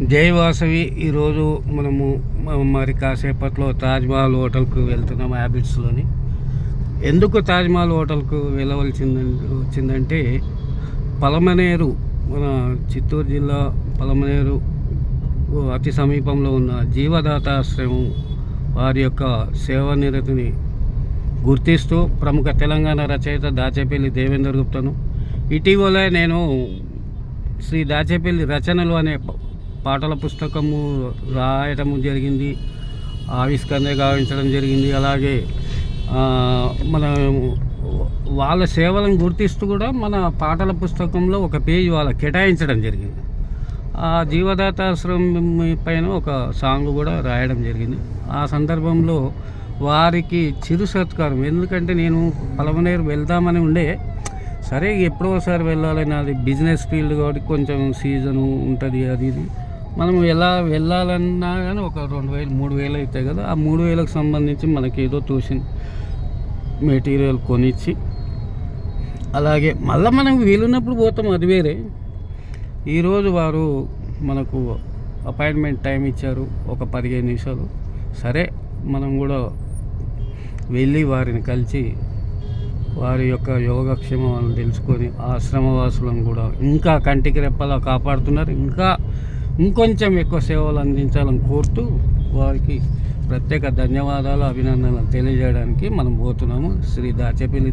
జై వాసవి. ఈరోజు మనము మరి కాసేపట్లో తాజ్మహల్ హోటల్కు వెళ్తున్నాం. హ్యాబిట్స్లోని ఎందుకు తాజ్మహల్ హోటల్కు వచ్చిందంటే పలమనేరు, మన చిత్తూరు జిల్లా పలమనేరు అతి సమీపంలో ఉన్న జీవదాత ఆశ్రమం వారి యొక్క సేవానిరతిని గుర్తిస్తూ ప్రముఖ తెలంగాణ రచయిత దాచేపల్లి దేవేందర్ గుప్తను ఇటీవల నేను శ్రీ దాచేపల్లి రచనలు అనే పాటల పుస్తకము రాయటము జరిగింది, ఆవిష్కరణ గావించడం జరిగింది. అలాగే మన వాళ్ళ సేవలను గుర్తిస్తూ కూడా మన పాటల పుస్తకంలో ఒక పేజీ వాళ్ళకి కేటాయించడం జరిగింది. ఆ జీవదాతాశ్రమం పైన ఒక సాంగ్ కూడా రాయడం జరిగింది. ఆ సందర్భంలో వారికి చిరు సత్కారం, ఎందుకంటే నేను పలమనేరు వెళ్దామని ఉండే, సరే ఎప్పుడో ఒకసారి వెళ్ళాలని, అది బిజినెస్ ఫీల్డ్ కాబట్టి కొంచెం సీజను ఉంటుంది, అది ఇది మనం ఎలా వెళ్ళాలన్నా కానీ ఒక 2,000-3,000 అవుతాయి కదా. ఆ 3,000కు సంబంధించి మనకి ఏదో తోసిన మెటీరియల్ కొనిచ్చి, అలాగే మళ్ళీ మనం వీలున్నప్పుడు పోతాం, అది వేరే. ఈరోజు వారు మనకు అపాయింట్మెంట్ టైం ఇచ్చారు, ఒక 15 నిమిషాలు. సరే మనం కూడా వెళ్ళి వారిని కలిసి వారి యొక్క యోగక్షేమాలను తెలుసుకొని ఆశ్రమవాసులను కూడా ఇంకా కంటికి రెప్పలా కాపాడుతున్నారు. ఇంకొంచెం ఎక్కువ సేవలు అందించాలని కోరుతూ వారికి ప్రత్యేక ధన్యవాదాలు, అభినందనలు తెలియజేయడానికి మనం పోతున్నాము. శ్రీ దాచేపల్లి